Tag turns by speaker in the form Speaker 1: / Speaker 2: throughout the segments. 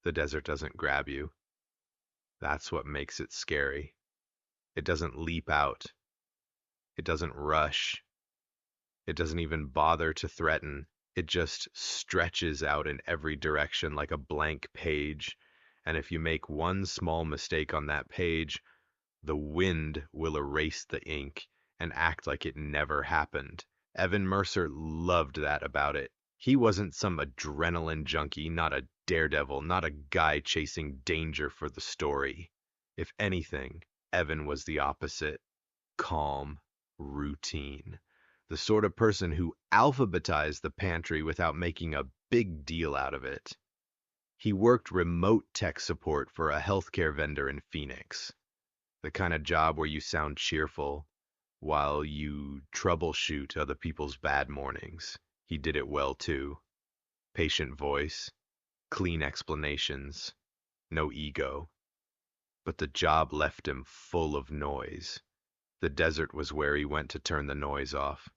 Speaker 1: The desert doesn't grab you. That's what makes it scary. It doesn't leap out. It doesn't rush. It doesn't even bother to threaten. It just stretches out in every direction like a blank page. And if you make one small mistake on that page, the wind will erase the ink and act like it never happened. Evan Mercer loved that about it. He wasn't some adrenaline junkie, not a daredevil, not a guy chasing danger for the story. If anything, Evan was the opposite: calm, routine. The sort of person who alphabetized the pantry without making a big deal out of it. He worked remote tech support for a healthcare vendor in Phoenix, the kind of job where you sound cheerful while you troubleshoot other people's bad mornings. He did it well too. Patient voice, clean explanations, no ego. But the job left him full of noise. The desert was where he went to turn the noise off.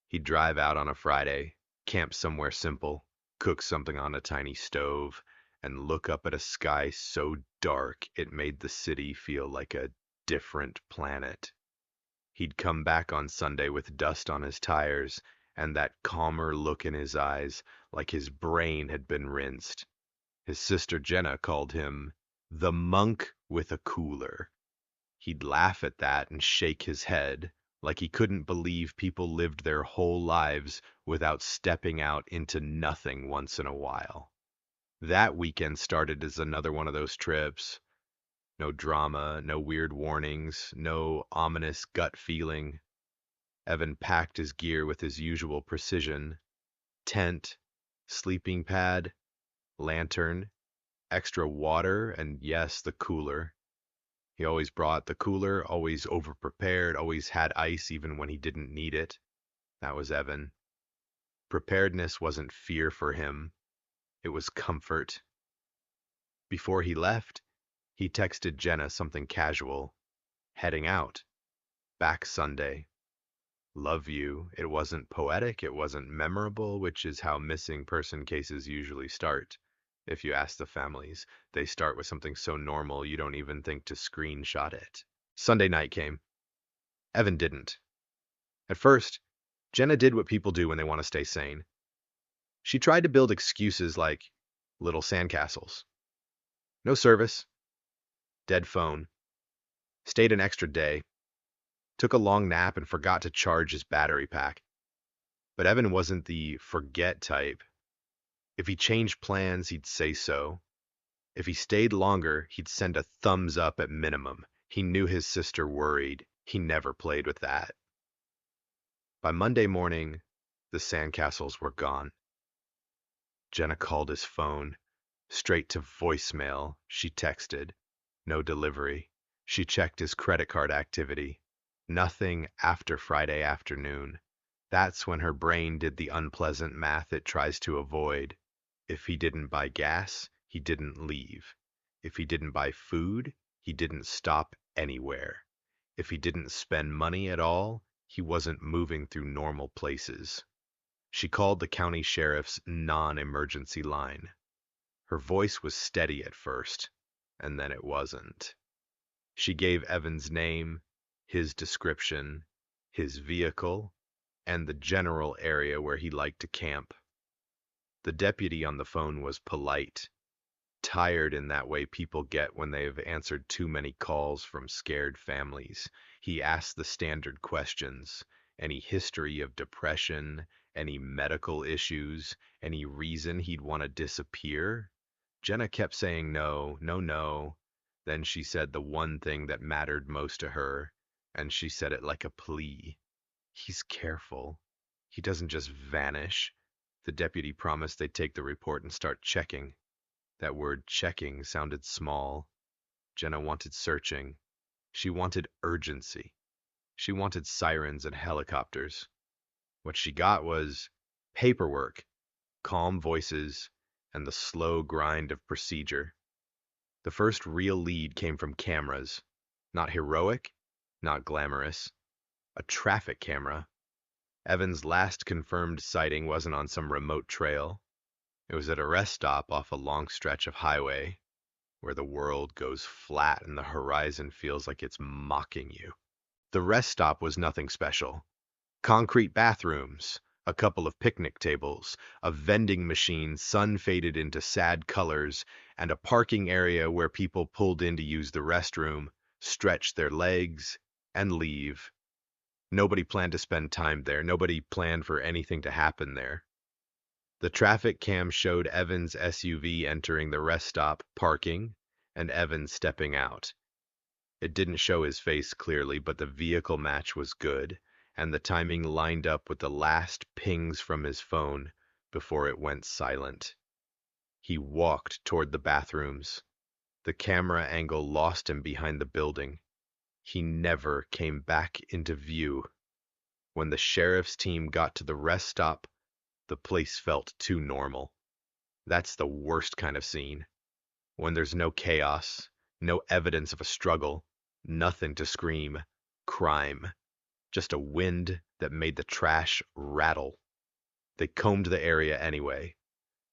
Speaker 1: He'd drive out on a Friday, camp somewhere simple, cook something on a tiny stove, and look up at a sky so dark it made the city feel like a different planet. He'd come back on Sunday with dust on his tires and that calmer look in his eyes, like his brain had been rinsed. His sister Jenna called him the monk with a cooler. He'd laugh at that and shake his head, like he couldn't believe people lived their whole lives without stepping out into nothing once in a while. That weekend started as another one of those trips. No drama, no weird warnings, no ominous gut feeling. Evan packed his gear with his usual precision: tent, sleeping pad, lantern, extra water, and yes, the cooler. He always brought the cooler, always overprepared, always had ice even when he didn't need it. That was Evan. Preparedness wasn't fear for him, it was comfort. Before he left, he texted Jenna something casual: heading out. Back Sunday. Love you. It wasn't poetic, it wasn't memorable, which is how missing person cases usually start. If you ask the families, they start with something so normal you don't even think to screenshot it. Sunday night came. Evan didn't. At first, Jenna did what people do when they want to stay sane. She tried to build excuses like little sandcastles. No service, dead phone, stayed an extra day, took a long nap and forgot to charge his battery pack. But Evan wasn't the forget type. If he changed plans, he'd say so. If he stayed longer, he'd send a thumbs up at minimum. He knew his sister worried. He never played with that. By Monday morning, the sandcastles were gone. Jenna called his phone. Straight to voicemail, she texted. No delivery. She checked his credit card activity. Nothing after Friday afternoon. That's when her brain did the unpleasant math it tries to avoid. If he didn't buy gas, he didn't leave. If he didn't buy food, he didn't stop anywhere. If he didn't spend money at all, he wasn't moving through normal places. She called the county sheriff's non-emergency line. Her voice was steady at first, and then it wasn't. She gave Evan's name, his description, his vehicle, and the general area where he liked to camp. The deputy on the phone was polite, tired in that way people get when they've answered too many calls from scared families. He asked the standard questions: any history of depression, any medical issues, any reason he'd want to disappear. Jenna kept saying no, no, no. Then she said the one thing that mattered most to her, and she said it like a plea. He's careful. He doesn't just vanish. The deputy promised they'd take the report and start checking. That word checking sounded small. Jenna wanted searching. She wanted urgency. She wanted sirens and helicopters. What she got was paperwork, calm voices, and the slow grind of procedure. The first real lead came from cameras. Not heroic, not glamorous. A traffic camera. Evan's last confirmed sighting wasn't on some remote trail. It was at a rest stop off a long stretch of highway where the world goes flat and the horizon feels like it's mocking you. The rest stop was nothing special. Concrete bathrooms, a couple of picnic tables, a vending machine sun faded into sad colors, and a parking area where people pulled in to use the restroom, stretch their legs, and leave. Nobody planned to spend time there. Nobody planned for anything to happen there. The traffic cam showed Evan's SUV entering the rest stop, parking, and Evan stepping out. It didn't show his face clearly, but the vehicle match was good, and the timing lined up with the last pings from his phone before it went silent. He walked toward the bathrooms. The camera angle lost him behind the building. He never came back into view. When the sheriff's team got to the rest stop, the place felt too normal. That's the worst kind of scene. When there's no chaos, no evidence of a struggle, nothing to scream crime, just a wind that made the trash rattle. They combed the area anyway.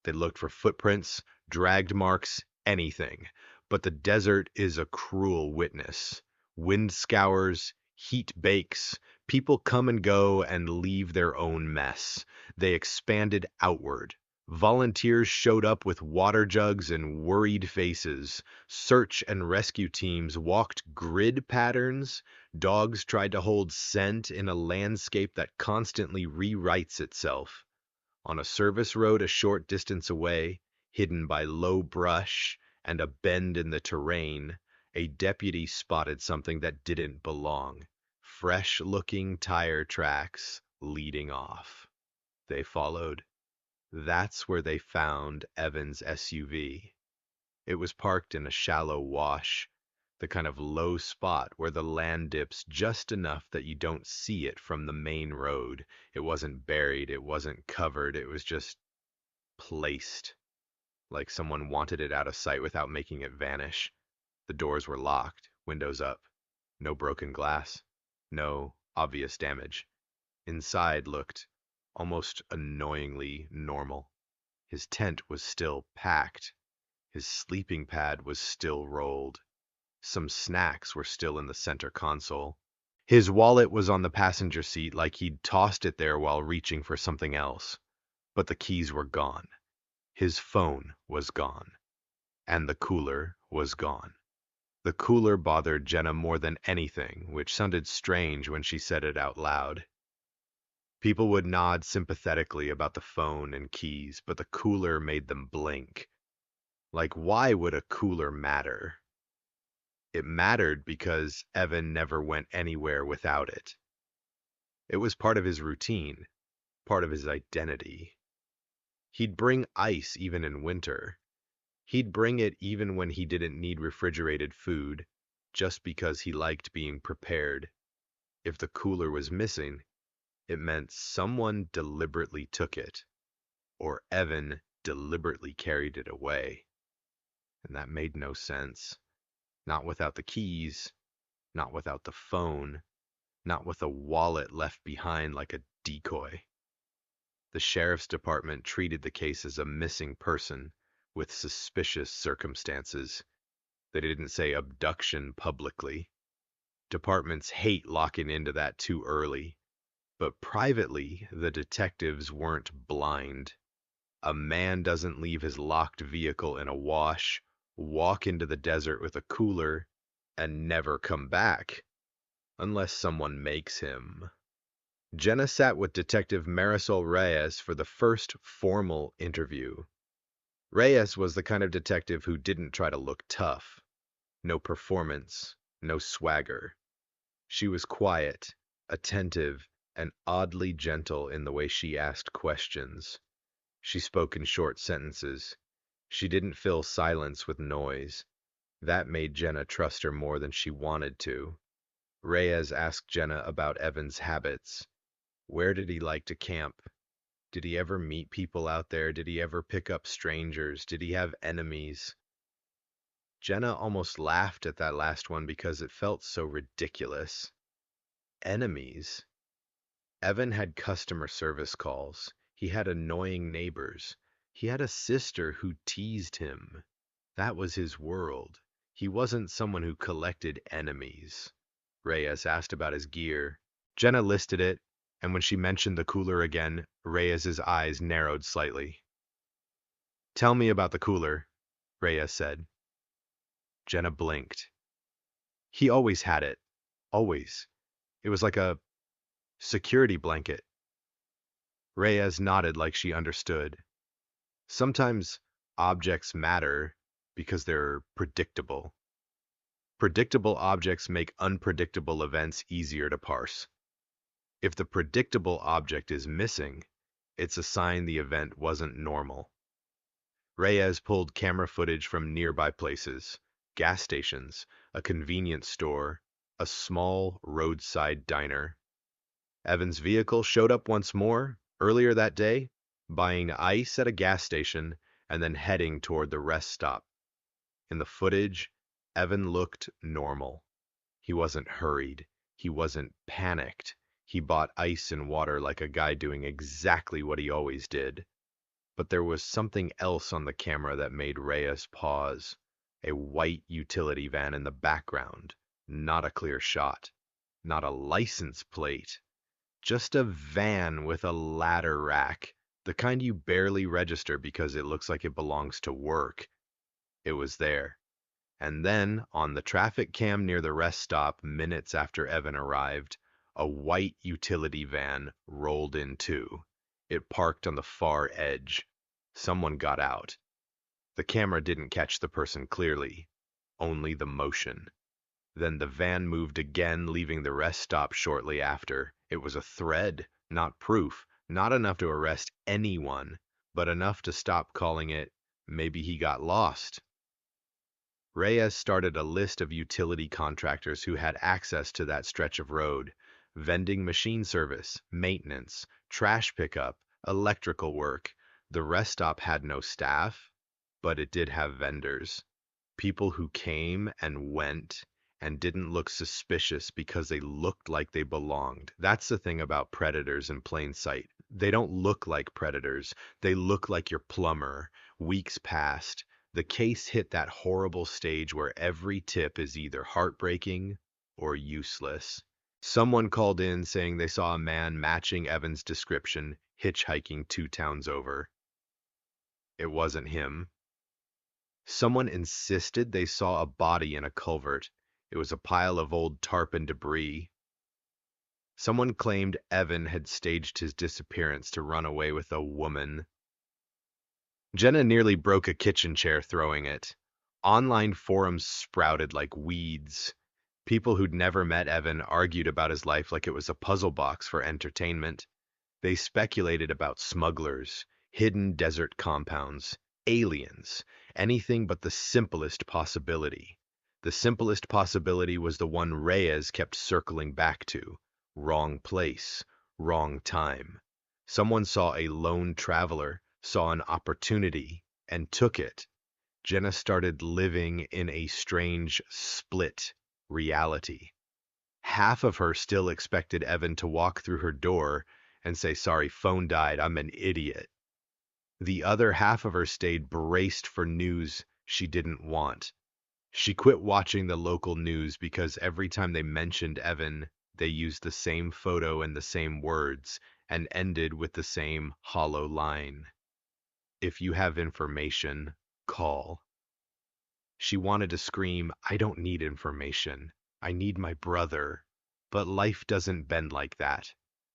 Speaker 1: They looked for footprints, dragged marks, anything. But the desert is a cruel witness. Wind scours, heat bakes, people come and go and leave their own mess. They expanded outward. Volunteers showed up with water jugs and worried faces. Search and rescue teams walked grid patterns. Dogs tried to hold scent in a landscape that constantly rewrites itself. On a service road a short distance away, hidden by low brush and a bend in the terrain, a deputy spotted something that didn't belong. Fresh-looking tire tracks leading off. They followed. That's where they found Evan's SUV. It was parked in a shallow wash, the kind of low spot where the land dips just enough that you don't see it from the main road. It wasn't buried, it wasn't covered, it was just placed, like someone wanted it out of sight without making it vanish. The doors were locked, windows up, no broken glass, no obvious damage. Inside looked almost annoyingly normal. His tent was still packed. His sleeping pad was still rolled. Some snacks were still in the center console. His wallet was on the passenger seat like he'd tossed it there while reaching for something else. But the keys were gone. His phone was gone. And the cooler was gone. The cooler bothered Jenna more than anything, which sounded strange when she said it out loud. People would nod sympathetically about the phone and keys, but the cooler made them blink. Like, why would a cooler matter? It mattered because Evan never went anywhere without it. It was part of his routine, part of his identity. He'd bring ice even in winter. He'd bring it even when he didn't need refrigerated food, just because he liked being prepared. If the cooler was missing, it meant someone deliberately took it, or Evan deliberately carried it away. And that made no sense. Not without the keys, not without the phone, not with a wallet left behind like a decoy. The sheriff's department treated the case as a missing person with suspicious circumstances. They didn't say abduction publicly. Departments hate locking into that too early. But privately, the detectives weren't blind. A man doesn't leave his locked vehicle in a wash, walk into the desert with a cooler, and never come back. Unless someone makes him. Jenna sat with Detective Marisol Reyes for the first formal interview. Reyes was the kind of detective who didn't try to look tough. No performance, no swagger. She was quiet, attentive, and oddly gentle in the way she asked questions. She spoke in short sentences. She didn't fill silence with noise. That made Jenna trust her more than she wanted to. Reyes asked Jenna about Evan's habits. Where did he like to camp? Did he ever meet people out there? Did he ever pick up strangers? Did he have enemies? Jenna almost laughed at that last one because it felt so ridiculous. Enemies? Evan had customer service calls. He had annoying neighbors. He had a sister who teased him. That was his world. He wasn't someone who collected enemies. Reyes asked about his gear. Jenna listed it, and when she mentioned the cooler again, Reyes's eyes narrowed slightly. Tell me about the cooler, Reyes said. Jenna blinked. He always had it. Always. It was like a security blanket. Reyes nodded like she understood. Sometimes objects matter because they're predictable. Predictable objects make unpredictable events easier to parse. If the predictable object is missing, it's a sign the event wasn't normal. Reyes pulled camera footage from nearby places, gas stations, a convenience store, a small roadside diner. Evan's vehicle showed up once more, earlier that day, buying ice at a gas station and then heading toward the rest stop. In the footage, Evan looked normal. He wasn't hurried. He wasn't panicked. He bought ice and water like a guy doing exactly what he always did. But there was something else on the camera that made Reyes pause. A white utility van in the background. Not a clear shot. Not a license plate. Just a van with a ladder rack. The kind you barely register because it looks like it belongs to work. It was there. And then, on the traffic cam near the rest stop minutes after Evan arrived, a white utility van rolled in too. It parked on the far edge. Someone got out. The camera didn't catch the person clearly, only the motion. Then the van moved again, leaving the rest stop shortly after. It was a thread, not proof, not enough to arrest anyone, but enough to stop calling it maybe he got lost. Reyes started a list of utility contractors who had access to that stretch of road: vending machine service, maintenance, trash pickup, electrical work. The rest stop had no staff, but it did have vendors. People who came and went and didn't look suspicious because they looked like they belonged. That's the thing about predators in plain sight. They don't look like predators. They look like your plumber. Weeks passed. The case hit that horrible stage where every tip is either heartbreaking or useless. Someone called in saying they saw a man matching Evan's description hitchhiking 2 towns over. It wasn't him. Someone insisted they saw a body in a culvert. It was a pile of old tarp and debris. Someone claimed Evan had staged his disappearance to run away with a woman. Jenna nearly broke a kitchen chair throwing it. Online forums sprouted like weeds. People who'd never met Evan argued about his life like it was a puzzle box for entertainment. They speculated about smugglers, hidden desert compounds, aliens, anything but the simplest possibility. The simplest possibility was the one Reyes kept circling back to. Wrong place, wrong time. Someone saw a lone traveler, saw an opportunity, and took it. Jenna started living in a strange split reality. Half of her still expected Evan to walk through her door and say, "Sorry, phone died, I'm an idiot." The other half of her stayed braced for news she didn't want. She quit watching the local news because every time they mentioned Evan, they used the same photo and the same words and ended with the same hollow line. If you have information, call. She wanted to scream, "I don't need information. I need my brother." But life doesn't bend like that.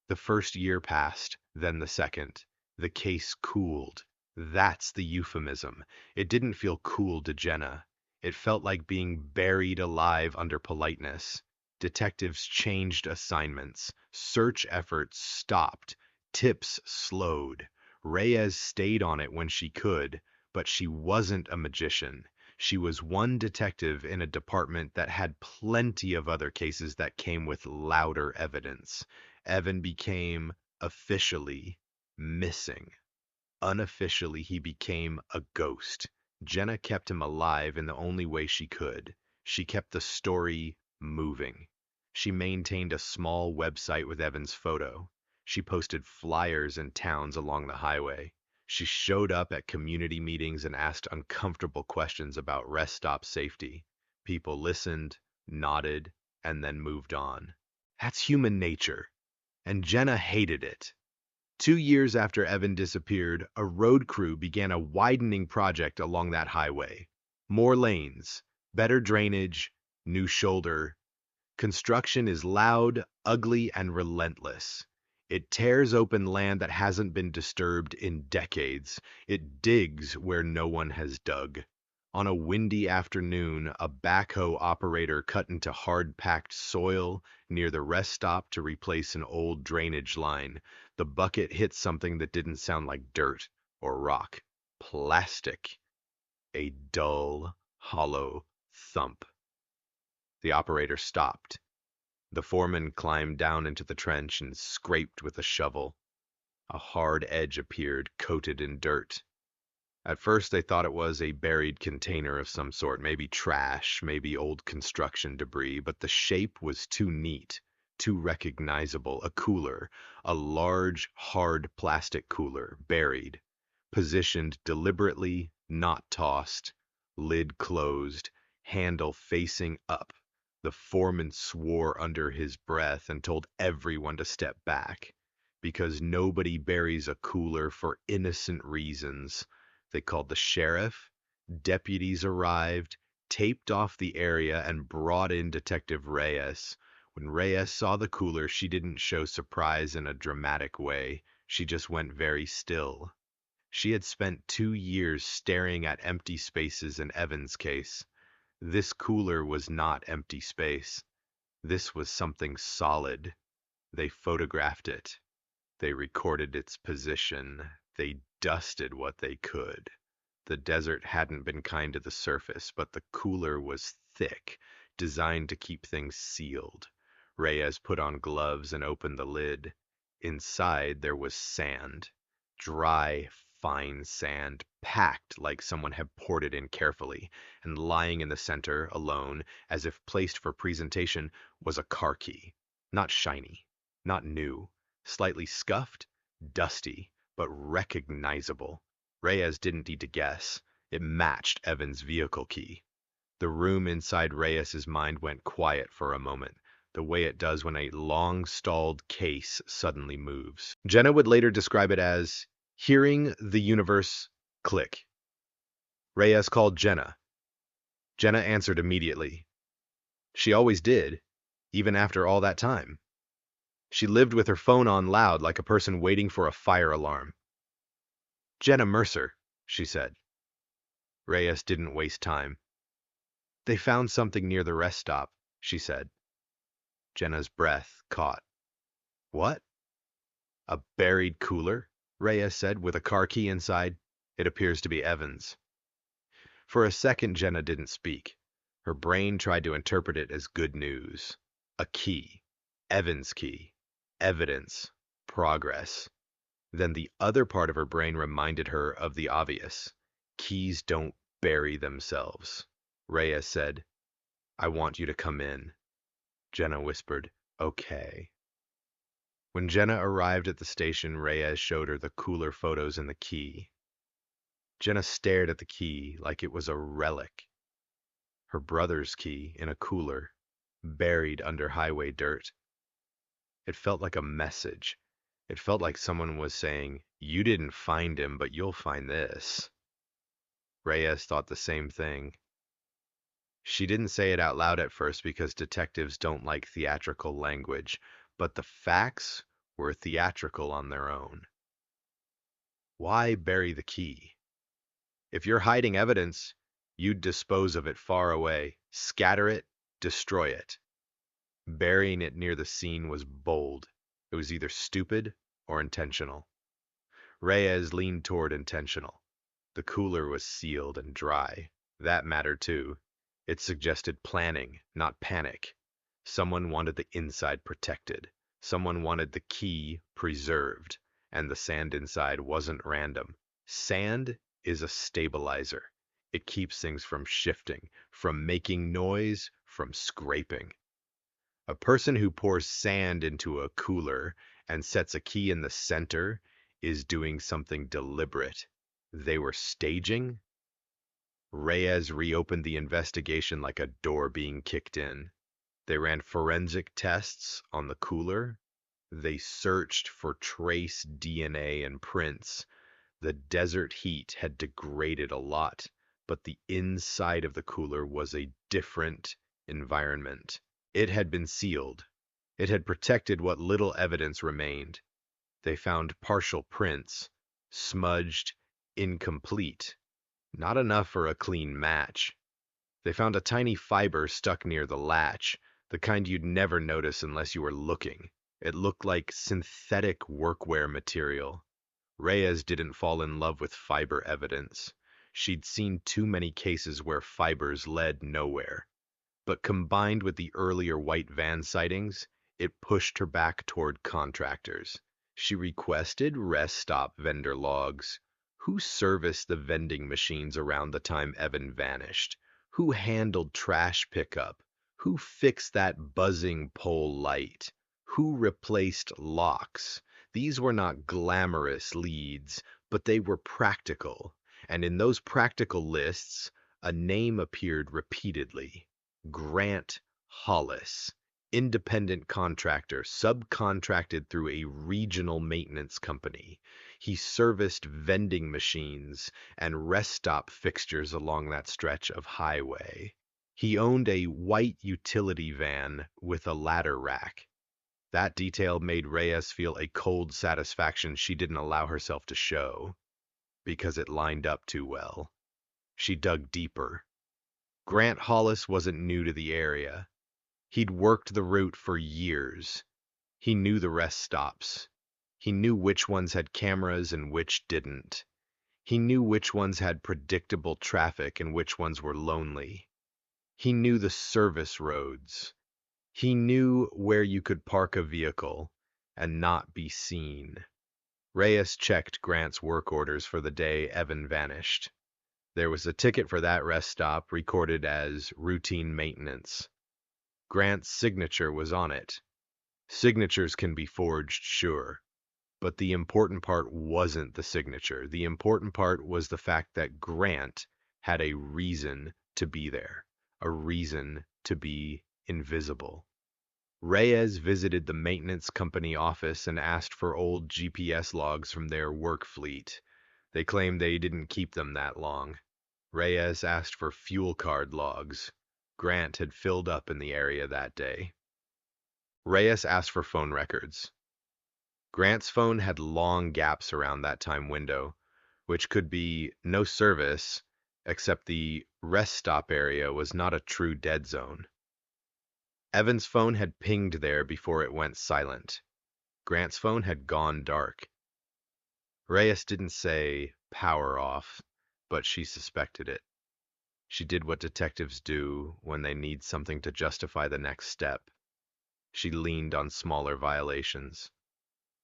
Speaker 1: The first year passed, then the second. The case cooled. That's the euphemism. It didn't feel cool to Jenna. It felt like being buried alive under politeness. Detectives changed assignments. Search efforts stopped. Tips slowed. Reyes stayed on it when she could, but she wasn't a magician. She was one detective in a department that had plenty of other cases that came with louder evidence. Evan became officially missing. Unofficially, he became a ghost. Jenna kept him alive in the only way she could. She kept the story moving. She maintained a small website with Evan's photo. She posted flyers in towns along the highway. She showed up at community meetings and asked uncomfortable questions about rest stop safety. People listened, nodded, and then moved on. That's human nature, and Jenna hated it. 2 years after Evan disappeared, a road crew began a widening project along that highway. More lanes, better drainage, new shoulder. Construction is loud, ugly, and relentless. It tears open land that hasn't been disturbed in decades. It digs where no one has dug. On a windy afternoon, a backhoe operator cut into hard-packed soil near the rest stop to replace an old drainage line. The bucket hit something that didn't sound like dirt or rock. Plastic. A dull, hollow thump. The operator stopped. The foreman climbed down into the trench and scraped with a shovel. A hard edge appeared, coated in dirt. At first they thought it was a buried container of some sort, maybe trash, maybe old construction debris, but the shape was too neat, too recognizable. A cooler, a large, hard plastic cooler, buried, positioned deliberately, not tossed, lid closed, handle facing up. The foreman swore under his breath and told everyone to step back, because nobody buries a cooler for innocent reasons. They called the sheriff. Deputies arrived, taped off the area, and brought in Detective Reyes. When Reyes saw the cooler, she didn't show surprise in a dramatic way. She just went very still. She had spent 2 years staring at empty spaces in Evan's case. This cooler was not empty space. This was something solid. They photographed it. They recorded its position. They dusted what they could. The desert hadn't been kind to the surface, but the cooler was thick, designed to keep things sealed. Reyes put on gloves and opened the lid. Inside there was sand. Dry, fine sand, packed like someone had poured it in carefully, and lying in the center, alone, as if placed for presentation, was a car key. Not shiny, not new, slightly scuffed, dusty, but recognizable. Reyes didn't need to guess. It matched Evan's vehicle key. The room inside Reyes's mind went quiet for a moment, the way it does when a long-stalled case suddenly moves. Jenna would later describe it as hearing the universe click. Reyes called Jenna. Jenna answered immediately. She always did, even after all that time. She lived with her phone on loud like a person waiting for a fire alarm. Jenna Mercer, she said. Reyes didn't waste time. They found something near the rest stop, she said. Jenna's breath caught. What? A buried cooler? Reyes said, with a car key inside. It appears to be Evan's. For a second, Jenna didn't speak. Her brain tried to interpret it as good news. A key. Evan's key. Evidence. Progress. Then the other part of her brain reminded her of the obvious. Keys don't bury themselves. Reyes said, I want you to come in. Jenna whispered, okay. When Jenna arrived at the station, Reyes showed her the cooler photos and the key. Jenna stared at the key like it was a relic. Her brother's key in a cooler, buried under highway dirt. It felt like a message. It felt like someone was saying, you didn't find him, but you'll find this. Reyes thought the same thing. She didn't say it out loud at first because detectives don't like theatrical language, but the facts were theatrical on their own. Why bury the key? If you're hiding evidence, you'd dispose of it far away, scatter it, destroy it. Burying it near the scene was bold. It was either stupid or intentional. Reyes leaned toward intentional. The cooler was sealed and dry. That mattered too. It suggested planning, not panic. Someone wanted the inside protected. Someone wanted the key preserved. And the sand inside wasn't random. Sand is a stabilizer. It keeps things from shifting, from making noise, from scraping. A person who pours sand into a cooler and sets a key in the center is doing something deliberate. They were staging. Reyes reopened the investigation like a door being kicked in. They ran forensic tests on the cooler. They searched for trace DNA and prints. The desert heat had degraded a lot, but the inside of the cooler was a different environment. It had been sealed. It had protected what little evidence remained. They found partial prints, smudged, incomplete, not enough for a clean match. They found a tiny fiber stuck near the latch, the kind you'd never notice unless you were looking. It looked like synthetic workwear material. Reyes didn't fall in love with fiber evidence. She'd seen too many cases where fibers led nowhere. But combined with the earlier white van sightings, it pushed her back toward contractors. She requested rest stop vendor logs. Who serviced the vending machines around the time Evan vanished? Who handled trash pickup? Who fixed that buzzing pole light? Who replaced locks? These were not glamorous leads, but they were practical. And in those practical lists, a name appeared repeatedly. Grant Hollis, independent contractor, subcontracted through a regional maintenance company. He serviced vending machines and rest stop fixtures along that stretch of highway. He owned a white utility van with a ladder rack. That detail made Reyes feel a cold satisfaction she didn't allow herself to show, because it lined up too well. She dug deeper. Grant Hollis wasn't new to the area. He'd worked the route for years. He knew the rest stops. He knew which ones had cameras and which didn't. He knew which ones had predictable traffic and which ones were lonely. He knew the service roads. He knew where you could park a vehicle and not be seen. Reyes checked Grant's work orders for the day Evan vanished. There was a ticket for that rest stop recorded as routine maintenance. Grant's signature was on it. Signatures can be forged, sure, but the important part wasn't the signature. The important part was the fact that Grant had a reason to be there, a reason to be invisible. Reyes visited the maintenance company office and asked for old GPS logs from their work fleet. They claimed they didn't keep them that long. Reyes asked for fuel card logs. Grant had filled up in the area that day. Reyes asked for phone records. Grant's phone had long gaps around that time window, which could be no service, except the rest stop area was not a true dead zone. Evan's phone had pinged there before it went silent. Grant's phone had gone dark. Reyes didn't say power off, but she suspected it. She did what detectives do when they need something to justify the next step. She leaned on smaller violations.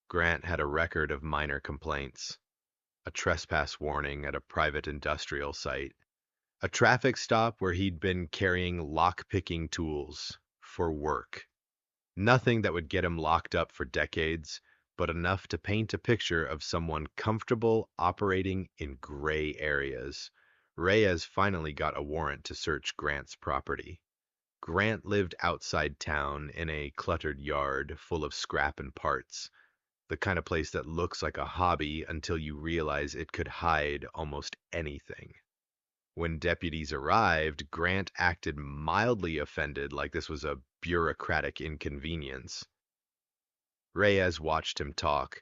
Speaker 1: Grant had a record of minor complaints, a trespass warning at a private industrial site, a traffic stop where he'd been carrying lock-picking tools for work. Nothing that would get him locked up for decades, but enough to paint a picture of someone comfortable operating in gray areas. Reyes finally got a warrant to search Grant's property. Grant lived outside town in a cluttered yard full of scrap and parts, the kind of place that looks like a hobby until you realize it could hide almost anything. When deputies arrived, Grant acted mildly offended, like this was a bureaucratic inconvenience. Reyes watched him talk.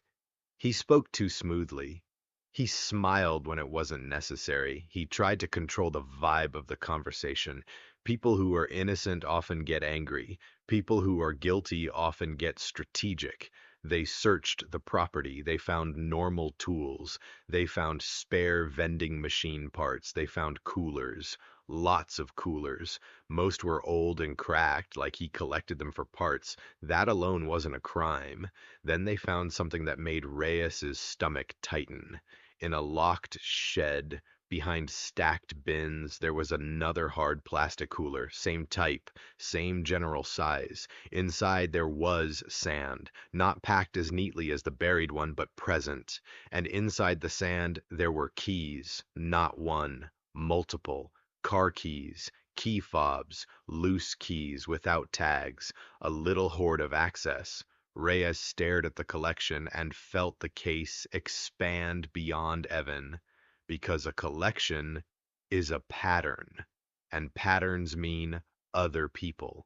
Speaker 1: He spoke too smoothly. He smiled when it wasn't necessary. He tried to control the vibe of the conversation. People who are innocent often get angry. People who are guilty often get strategic. They searched the property. They found normal tools. They found spare vending machine parts. They found coolers. Lots of coolers. Most were old and cracked, like he collected them for parts. That alone wasn't a crime. Then they found something that made Reyes's stomach tighten. In a locked shed, Behind stacked bins, there was another hard plastic cooler, same type, same general size. Inside there was sand, not packed as neatly as the buried one, but present. And inside the sand, there were keys, not one, multiple. Car keys, key fobs, loose keys without tags, a little hoard of access. Reyes stared at the collection and felt the case expand beyond Evan, because a collection is a pattern, and patterns mean other people.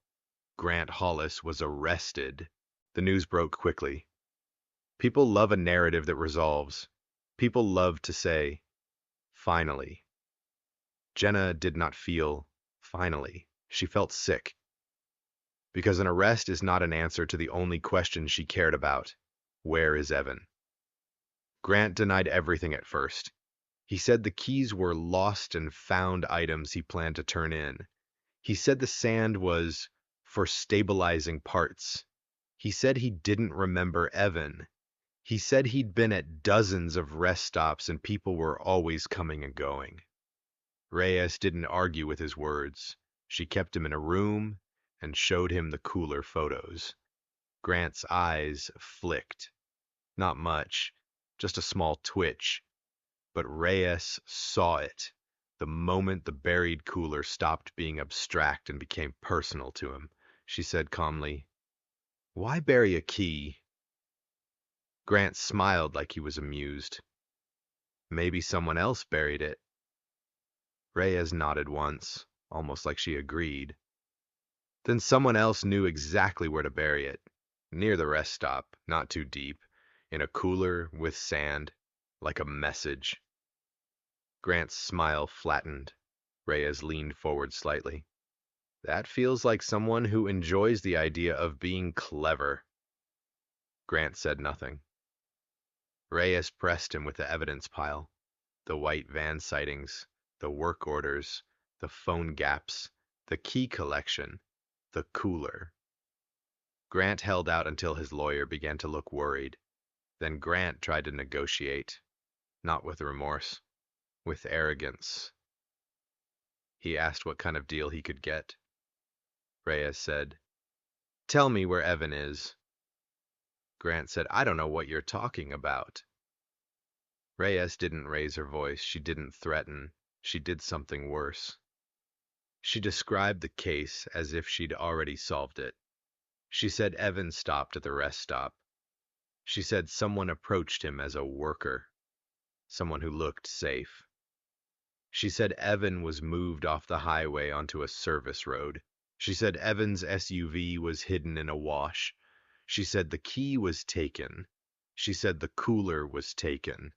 Speaker 1: Grant Hollis was arrested. The news broke quickly. People love a narrative that resolves. People love to say, finally. Jenna did not feel finally. She felt sick. Because an arrest is not an answer to the only question she cared about. Where is Evan? Grant denied everything at first. He said the keys were lost and found items he planned to turn in. He said the sand was for stabilizing parts. He said he didn't remember Evan. He said he'd been at dozens of rest stops and people were always coming and going. Reyes didn't argue with his words. She kept him in a room and showed him the cooler photos. Grant's eyes flicked. Not much, just a small twitch. But Reyes saw it the moment the buried cooler stopped being abstract and became personal to him. She said calmly, "Why bury a key?" Grant smiled like he was amused. "Maybe someone else buried it." Reyes nodded once, almost like she agreed. Then someone else knew exactly where to bury it. Near the rest stop, not too deep, in a cooler with sand, like a message. Grant's smile flattened. Reyes leaned forward slightly. "That feels like someone who enjoys the idea of being clever." Grant said nothing. Reyes pressed him with the evidence pile. The white van sightings, the work orders, the phone gaps, the key collection, the cooler. Grant held out until his lawyer began to look worried. Then Grant tried to negotiate, not with remorse, with arrogance. He asked what kind of deal he could get. Reyes said, "Tell me where Evan is." Grant said, "I don't know what you're talking about." Reyes didn't raise her voice. She didn't threaten. She did something worse. She described the case as if she'd already solved it. She said Evan stopped at the rest stop. She said someone approached him as a worker, someone who looked safe. She said Evan was moved off the highway onto a service road. She said Evan's SUV was hidden in a wash. She said the key was taken. She said the cooler was taken.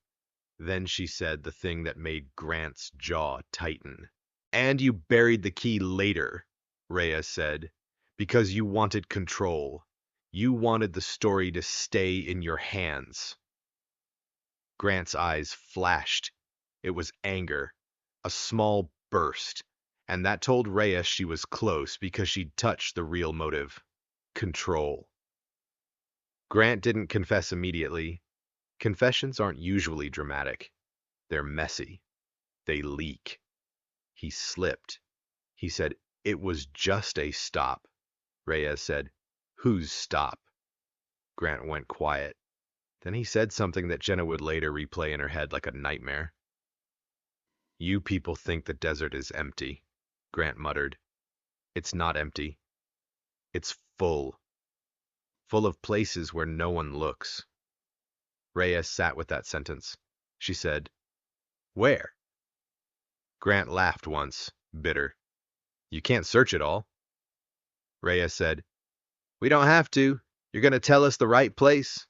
Speaker 1: Then she said the thing that made Grant's jaw tighten. "And you buried the key later," Reyes said, "because you wanted control. You wanted the story to stay in your hands." Grant's eyes flashed. It was anger, a small burst, and that told Reyes she was close because she'd touched the real motive, control. Grant didn't confess immediately. Confessions aren't usually dramatic. They're messy. They leak. He slipped. He said, "It was just a stop." Reyes said, "Whose stop?" Grant went quiet. Then he said something that Jenna would later replay in her head like a nightmare. "You people think the desert is empty," Grant muttered. "It's not empty. It's full. Full of places where no one looks." Reyes sat with that sentence. She said, "Where?" Grant laughed once, bitter. "You can't search it all." Reyes said, "We don't have to. You're going to tell us the right place."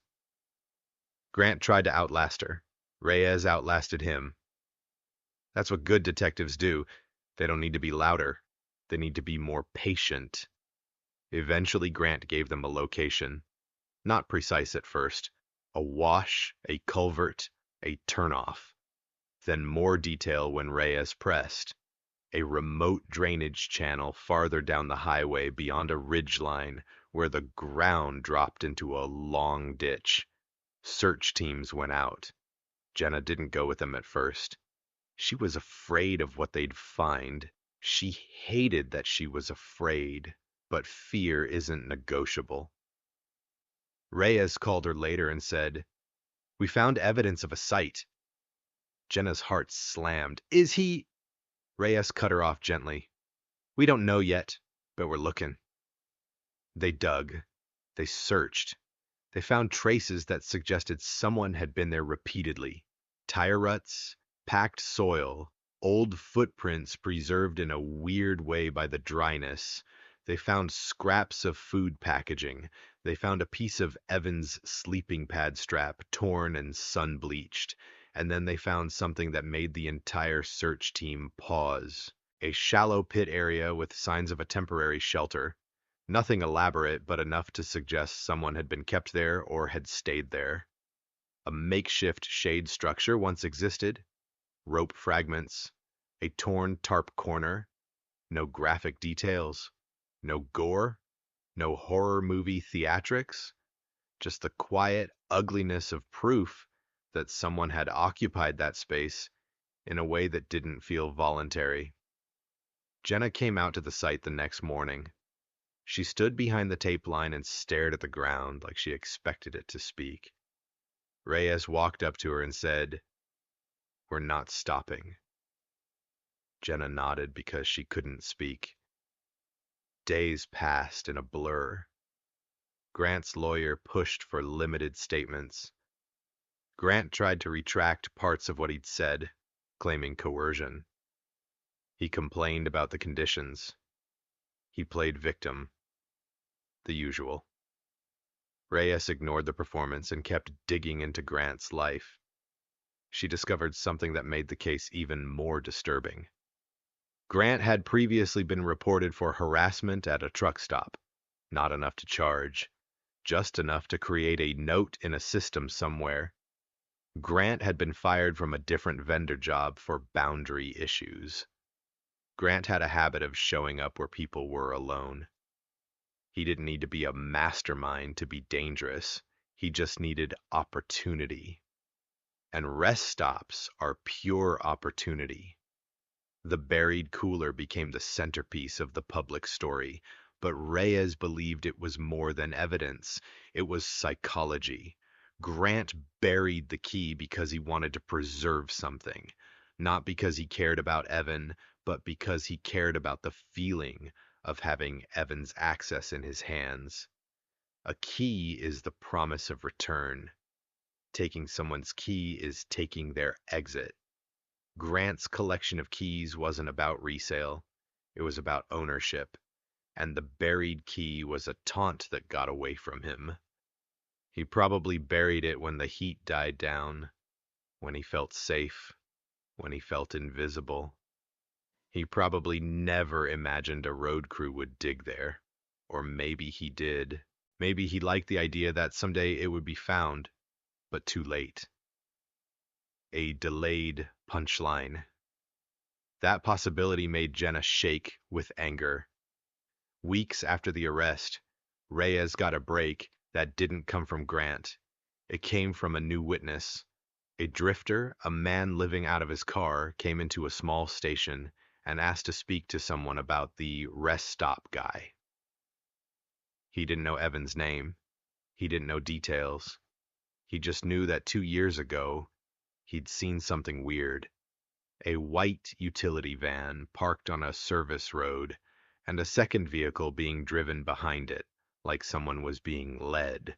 Speaker 1: Grant tried to outlast her. Reyes outlasted him. That's what good detectives do. They don't need to be louder. They need to be more patient. Eventually, Grant gave them a location. Not precise at first. A wash, a culvert, a turnoff. Then more detail when Reyes pressed. A remote drainage channel farther down the highway beyond a ridgeline where the ground dropped into a long ditch. Search teams went out. Jenna didn't go with them at first. She was afraid of what they'd find. She hated that she was afraid, but fear isn't negotiable. Reyes called her later and said, "We found evidence of a site." Jenna's heart slammed. "Is he?" Reyes cut her off gently. "We don't know yet, but we're looking." They dug. They searched. They found traces that suggested someone had been there repeatedly. Tire ruts, packed soil, old footprints preserved in a weird way by the dryness. They found scraps of food packaging. They found a piece of Evan's sleeping pad strap, torn and sun-bleached. And then they found something that made the entire search team pause. A shallow pit area with signs of a temporary shelter. Nothing elaborate, but enough to suggest someone had been kept there or had stayed there. A makeshift shade structure once existed, rope fragments, a torn tarp corner, no graphic details, no gore, no horror movie theatrics, just the quiet ugliness of proof that someone had occupied that space in a way that didn't feel voluntary. Jenna came out to the site the next morning. She stood behind the tape line and stared at the ground like she expected it to speak. Reyes walked up to her and said, "We're not stopping." Jenna nodded because she couldn't speak. Days passed in a blur. Grant's lawyer pushed for limited statements. Grant tried to retract parts of what he'd said, claiming coercion. He complained about the conditions. He played victim. The usual. Reyes ignored the performance and kept digging into Grant's life. She discovered something that made the case even more disturbing. Grant had previously been reported for harassment at a truck stop. Not enough to charge, just enough to create a note in a system somewhere. Grant had been fired from a different vendor job for boundary issues. Grant had a habit of showing up where people were alone. He didn't need to be a mastermind to be dangerous. He just needed opportunity. And rest stops are pure opportunity. The buried cooler became the centerpiece of the public story, but Reyes believed it was more than evidence. It was psychology. Grant buried the key because he wanted to preserve something, not because he cared about Evan, but because he cared about the feeling of having Evan's access in his hands. A key is the promise of return. Taking someone's key is taking their exit. Grant's collection of keys wasn't about resale. It was about ownership. And the buried key was a taunt that got away from him. He probably buried it when the heat died down, when he felt safe, when he felt invisible. He probably never imagined a road crew would dig there. Or maybe he did. Maybe he liked the idea that someday it would be found, but too late. A delayed punchline. That possibility made Jenna shake with anger. Weeks after the arrest, Reyes got a break that didn't come from Grant. It came from a new witness. A drifter, a man living out of his car, came into a small station and asked to speak to someone about the rest stop guy. He didn't know Evan's name. He didn't know details. He just knew that 2 years ago, he'd seen something weird. A white utility van parked on a service road, and a second vehicle being driven behind it, like someone was being led.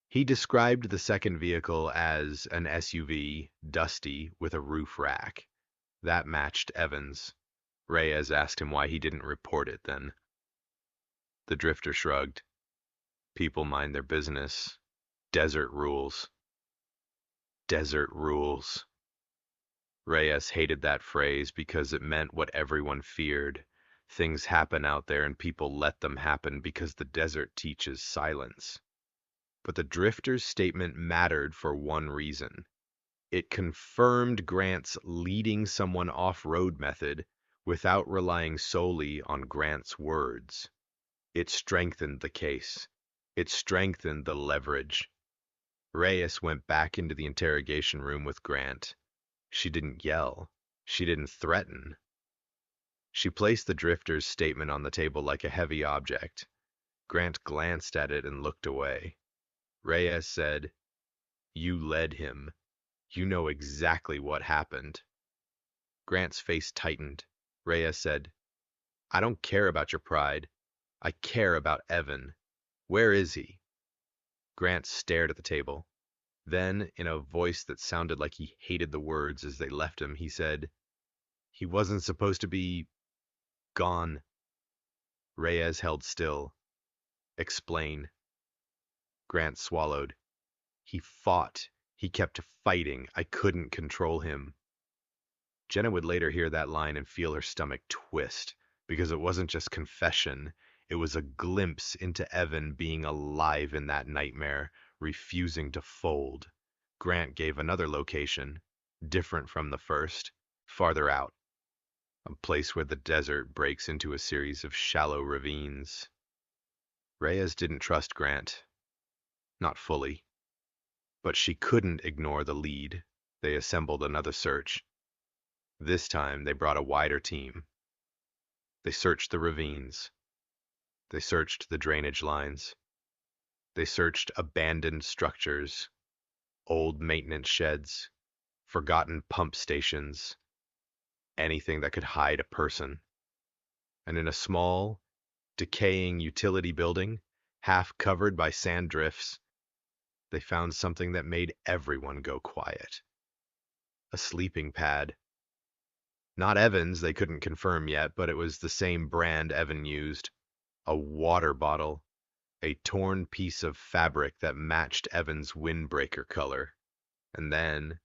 Speaker 1: He described the second vehicle as an SUV, dusty, with a roof rack. That matched Evans. Reyes asked him why he didn't report it then. The drifter shrugged. People mind their business. Desert rules. Desert rules. Reyes hated that phrase because it meant what everyone feared. Things happen out there and people let them happen because the desert teaches silence. But the drifter's statement mattered for one reason. It confirmed Grant's leading someone off-road method without relying solely on Grant's words. It strengthened the case. It strengthened the leverage. Reyes went back into the interrogation room with Grant. She didn't yell. She didn't threaten. She placed the drifter's statement on the table like a heavy object. Grant glanced at it and looked away. Reyes said, "You led him. You know exactly what happened." Grant's face tightened. Reyes said, "I don't care about your pride. I care about Evan. Where is he?" Grant stared at the table. Then, in a voice that sounded like he hated the words as they left him, he said, "He wasn't supposed to be gone." Reyes held still. "Explain." Grant swallowed. "He fought. He kept fighting. I couldn't control him." Jenna would later hear that line and feel her stomach twist, because it wasn't just confession, it was a glimpse into Evan being alive in that nightmare, refusing to fold. Grant gave another location, different from the first, farther out, a place where the desert breaks into a series of shallow ravines. Reyes didn't trust Grant, not fully, but she couldn't ignore the lead. They assembled another search. This time they brought a wider team. They searched the ravines. They searched the drainage lines. They searched abandoned structures, old maintenance sheds, forgotten pump stations, anything that could hide a person. And in a small, decaying utility building, half covered by sand drifts, they found something that made everyone go quiet. A sleeping pad. Not Evan's, they couldn't confirm yet, but it was the same brand Evan used. A water bottle. A torn piece of fabric that matched Evan's windbreaker color. And then,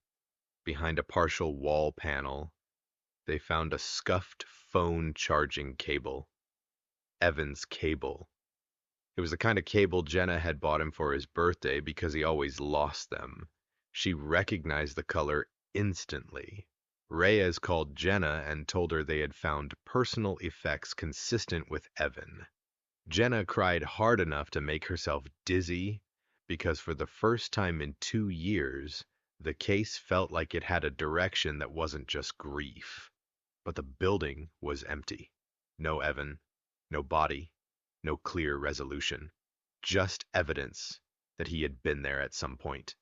Speaker 1: behind a partial wall panel, they found a scuffed phone charging cable. Evan's cable. It was the kind of cable Jenna had bought him for his birthday because he always lost them. She recognized the color instantly. Reyes called Jenna and told her they had found personal effects consistent with Evan. Jenna cried hard enough to make herself dizzy because for the first time in 2 years, the case felt like it had a direction that wasn't just grief. But the building was empty. No Evan, no body, no clear resolution. Just evidence that he had been there at some point.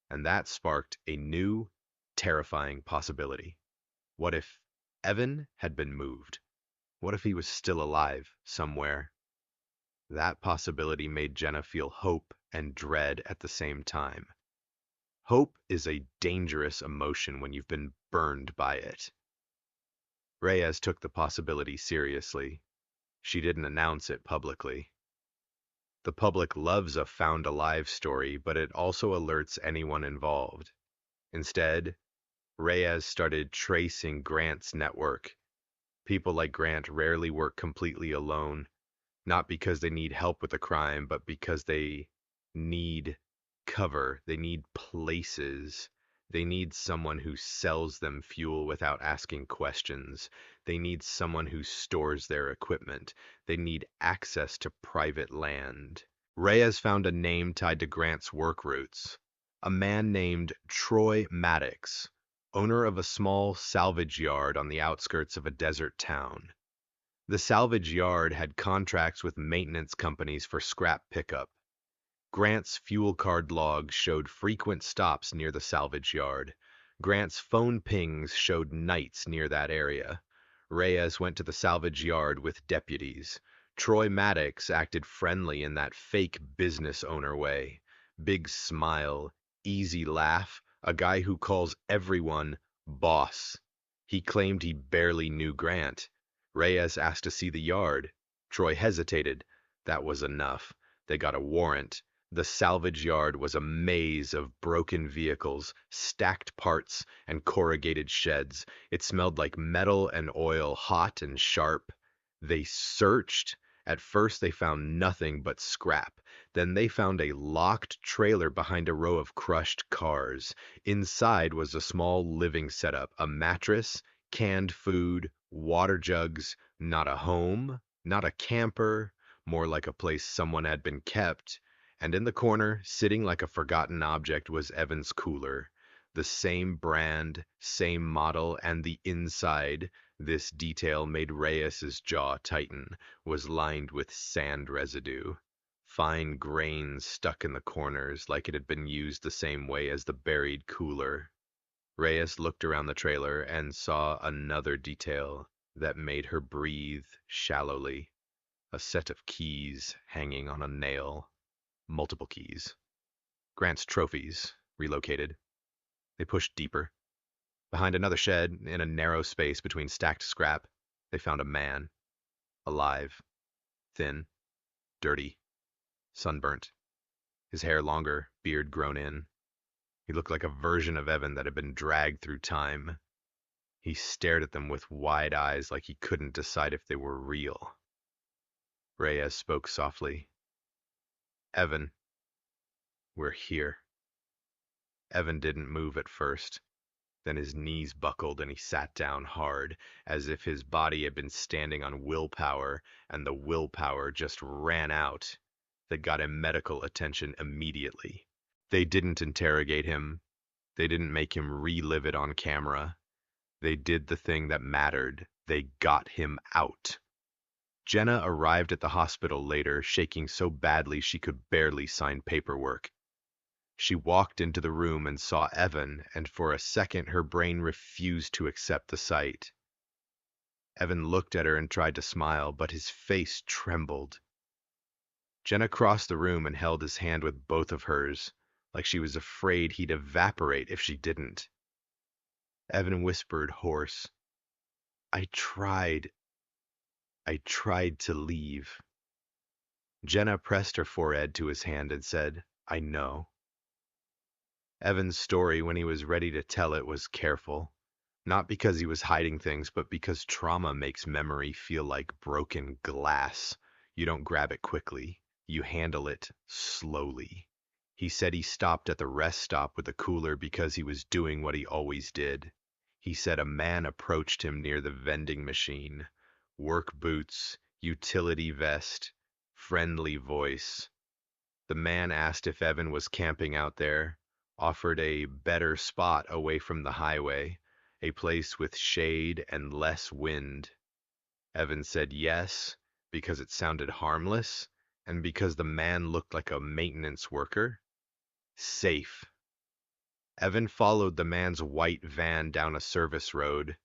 Speaker 1: And that sparked a new, terrifying possibility. What if Evan had been moved? What if he was still alive somewhere? That possibility made Jenna feel hope and dread at the same time. Hope is a dangerous emotion when you've been burned by it. Reyes took the possibility seriously. She didn't announce it publicly. The public loves a found alive story, but it also alerts anyone involved. Instead, Reyes started tracing Grant's network. People like Grant rarely work completely alone, not because they need help with a crime, but because they need cover. They need places. They need someone who sells them fuel without asking questions. They need someone who stores their equipment. They need access to private land. Reyes found a name tied to Grant's work routes. A man named Troy Maddox, owner of a small salvage yard on the outskirts of a desert town. The salvage yard had contracts with maintenance companies for scrap pickup. Grant's fuel card logs showed frequent stops near the salvage yard. Grant's phone pings showed nights near that area. Reyes went to the salvage yard with deputies. Troy Maddox acted friendly in that fake business owner way. Big smile, easy laugh, a guy who calls everyone boss. He claimed he barely knew Grant. Reyes asked to see the yard. Troy hesitated. That was enough. They got a warrant. The salvage yard was a maze of broken vehicles, stacked parts, and corrugated sheds. It smelled like metal and oil, hot and sharp. They searched. At first, they found nothing but scrap. Then they found a locked trailer behind a row of crushed cars. Inside was a small living setup, a mattress, canned food, water jugs, not a home, not a camper, more like a place someone had been kept. And in the corner, sitting like a forgotten object, was Evan's cooler. The same brand, same model, and the inside, this detail made Reyes's jaw tighten, was lined with sand residue. Fine grains stuck in the corners like it had been used the same way as the buried cooler. Reyes looked around the trailer and saw another detail that made her breathe shallowly. A set of keys hanging on a nail. Multiple keys. Grant's trophies, relocated. They pushed deeper. Behind another shed, in a narrow space between stacked scrap, they found a man. Alive. Thin. Dirty. Sunburnt. His hair longer, beard grown in. He looked like a version of Evan that had been dragged through time. He stared at them with wide eyes like he couldn't decide if they were real. Reyes spoke softly. Evan, we're here. Evan didn't move at first. Then his knees buckled and he sat down hard, as if his body had been standing on willpower and the willpower just ran out. That got him medical attention immediately. They didn't interrogate him. They didn't make him relive it on camera. They did the thing that mattered. They got him out. Jenna arrived at the hospital later, shaking so badly she could barely sign paperwork. She walked into the room and saw Evan, and for a second her brain refused to accept the sight. Evan looked at her and tried to smile, but his face trembled. Jenna crossed the room and held his hand with both of hers, like she was afraid he'd evaporate if she didn't. Evan whispered hoarse, I tried to leave. Jenna pressed her forehead to his hand and said, I know. Evan's story, when he was ready to tell it, was careful. Not because he was hiding things, but because trauma makes memory feel like broken glass. You don't grab it quickly. You handle it slowly. He said he stopped at the rest stop with a cooler because he was doing what he always did. He said a man approached him near the vending machine. Work boots, utility vest, friendly voice. The man asked if Evan was camping out there, offered a better spot away from the highway, a place with shade and less wind. Evan said yes, because it sounded harmless, and because the man looked like a maintenance worker. Safe. Evan followed the man's white van down a service road.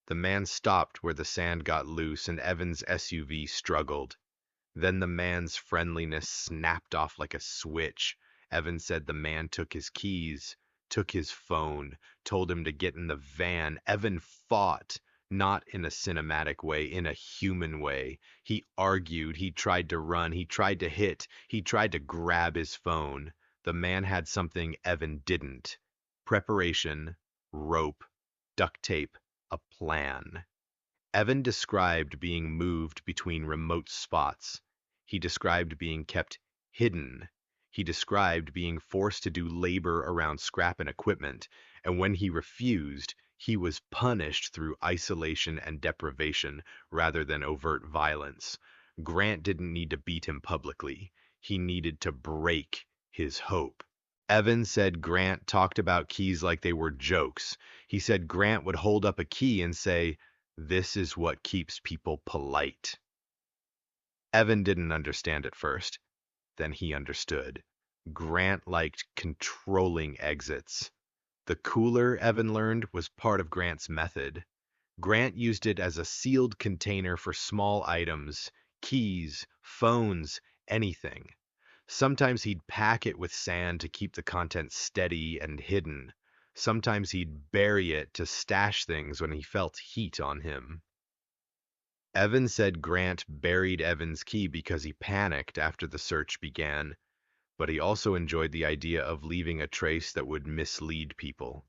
Speaker 1: The man stopped where the sand got loose and Evan's SUV struggled. Then the man's friendliness snapped off like a switch. Evan said the man took his keys, took his phone, told him to get in the van. Evan fought, not in a cinematic way, in a human way. He argued, he tried to run, he tried to hit, he tried to grab his phone. The man had something Evan didn't. Preparation, rope, duct tape, a plan. Evan described being moved between remote spots. He described being kept hidden. He described being forced to do labor around scrap and equipment, and when he refused, he was punished through isolation and deprivation rather than overt violence. Grant didn't need to beat him publicly. He needed to break his hope. Evan said Grant talked about keys like they were jokes. He said Grant would hold up a key and say, this is what keeps people polite. Evan didn't understand at first. Then he understood. Grant liked controlling exits. The cooler, Evan learned, was part of Grant's method. Grant used it as a sealed container for small items, keys, phones, anything. Sometimes he'd pack it with sand to keep the contents steady and hidden. Sometimes he'd bury it to stash things when he felt heat on him. Evan said Grant buried Evan's key because he panicked after the search began, but he also enjoyed the idea of leaving a trace that would mislead people.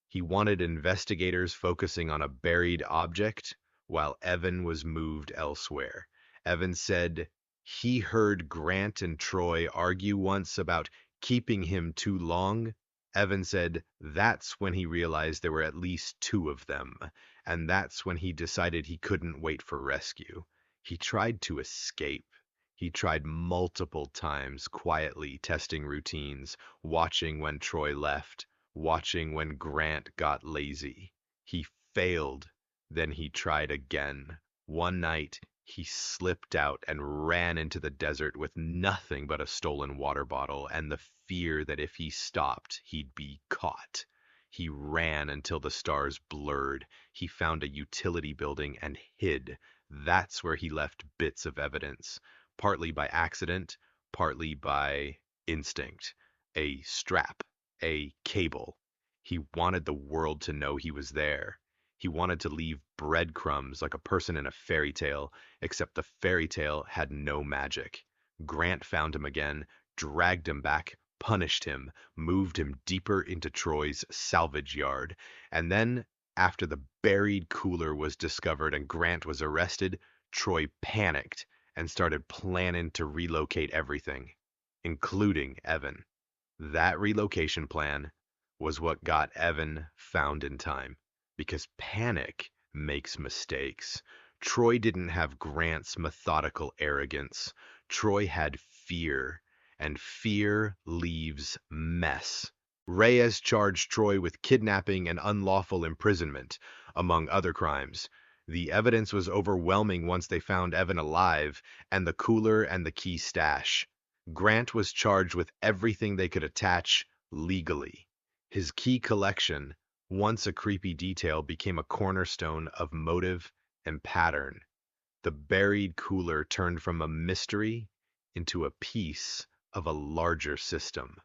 Speaker 1: He wanted investigators focusing on a buried object while Evan was moved elsewhere. Evan said he heard Grant and Troy argue once about keeping him too long. Evan said that's when he realized there were at least two of them, and that's when he decided he couldn't wait for rescue. He tried to escape. He tried multiple times, quietly testing routines, watching when Troy left, watching when Grant got lazy. He failed, then he tried again. One night, he slipped out and ran into the desert with nothing but a stolen water bottle and the fear that if he stopped, he'd be caught. He ran until the stars blurred. He found a utility building and hid. That's where he left bits of evidence, partly by accident, partly by instinct. A strap, a cable. He wanted the world to know he was there. He wanted to leave breadcrumbs like a person in a fairy tale, except the fairy tale had no magic. Grant found him again, dragged him back, punished him, moved him deeper into Troy's salvage yard, and then, after the buried cooler was discovered and Grant was arrested, Troy panicked and started planning to relocate everything, including Evan. That relocation plan was what got Evan found in time, because panic makes mistakes. Troy didn't have Grant's methodical arrogance. Troy had fear, and fear leaves mess. Reyes charged Troy with kidnapping and unlawful imprisonment, among other crimes. The evidence was overwhelming once they found Evan alive, and the cooler and the key stash. Grant was charged with everything they could attach legally. His key collection, once a creepy detail, became a cornerstone of motive and pattern. The buried cooler turned from a mystery into a piece of a larger system.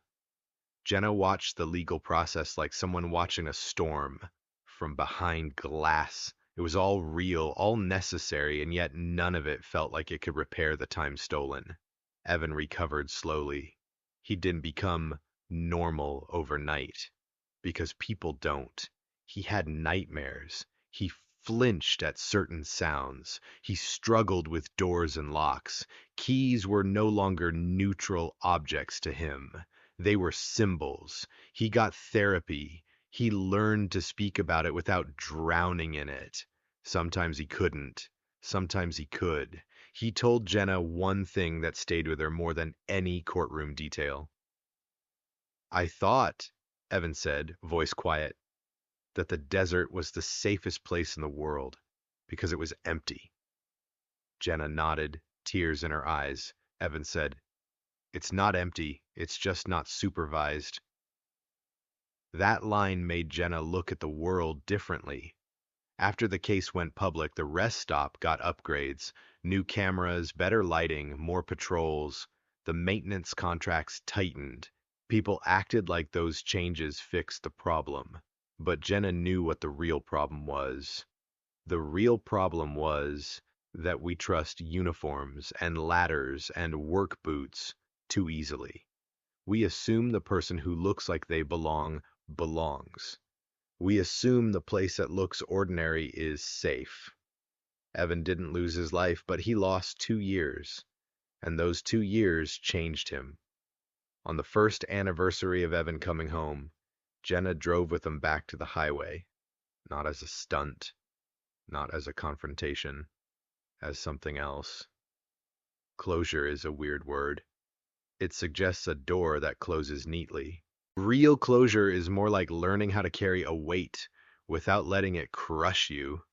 Speaker 1: Jenna watched the legal process like someone watching a storm from behind glass. It was all real, all necessary, and yet none of it felt like it could repair the time stolen. Evan recovered slowly. He didn't become normal overnight, because people don't. He had nightmares. He flinched at certain sounds. He struggled with doors and locks. Keys were no longer neutral objects to him. They were symbols. He got therapy. He learned to speak about it without drowning in it. Sometimes he couldn't. Sometimes he could. He told Jenna one thing that stayed with her more than any courtroom detail. "I thought," Evan said, voice quiet, "that the desert was the safest place in the world because it was empty." Jenna nodded, tears in her eyes. Evan said, "It's not empty, it's just not supervised." That line made Jenna look at the world differently. After the case went public, the rest stop got upgrades, new cameras, better lighting, more patrols. The maintenance contracts tightened. People acted like those changes fixed the problem. But Jenna knew what the real problem was. The real problem was that we trust uniforms and ladders and work boots too easily. We assume the person who looks like they belong belongs. We assume the place that looks ordinary is safe. Evan didn't lose his life, but he lost 2 years, and those 2 years changed him. On the first anniversary of Evan coming home, Jenna drove with him back to the highway, not as a stunt, not as a confrontation, as something else. Closure is a weird word. It suggests a door that closes neatly. Real closure is more like learning how to carry a weight without letting it crush you.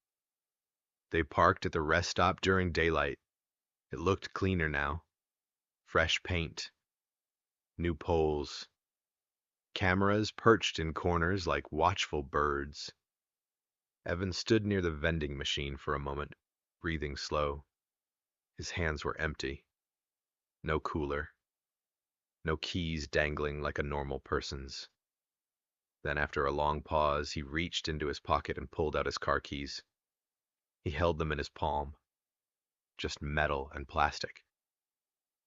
Speaker 1: They parked at the rest stop during daylight. It looked cleaner now. Fresh paint, new poles, cameras perched in corners like watchful birds. Evan stood near the vending machine for a moment, breathing slow. His hands were empty. No cooler. No keys dangling like a normal person's. Then, after a long pause, he reached into his pocket and pulled out his car keys. He held them in his palm. Just metal and plastic.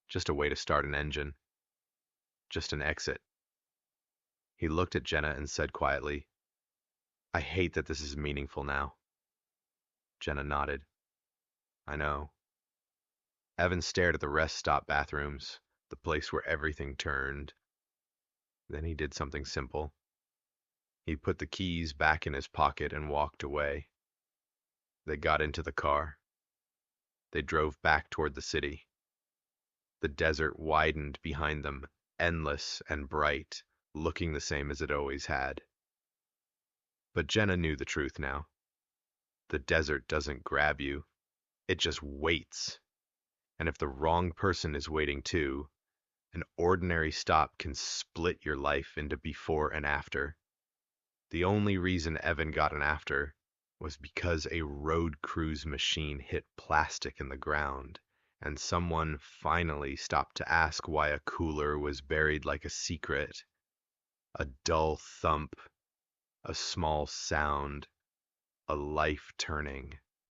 Speaker 1: Just a way to start an engine. Just an exit. He looked at Jenna and said quietly, "I hate that this is meaningful now." Jenna nodded. "I know." Evan stared at the rest stop bathrooms, the place where everything turned. Then he did something simple. He put the keys back in his pocket and walked away. They got into the car. They drove back toward the city. The desert widened behind them, endless and bright, looking the same as it always had. But Jenna knew the truth now. The desert doesn't grab you, it just waits. And if the wrong person is waiting too, an ordinary stop can split your life into before and after. The only reason Evan got an after was because a road crews machine hit plastic in the ground, and someone finally stopped to ask why a cooler was buried like a secret. A dull thump, a small sound, a life turning.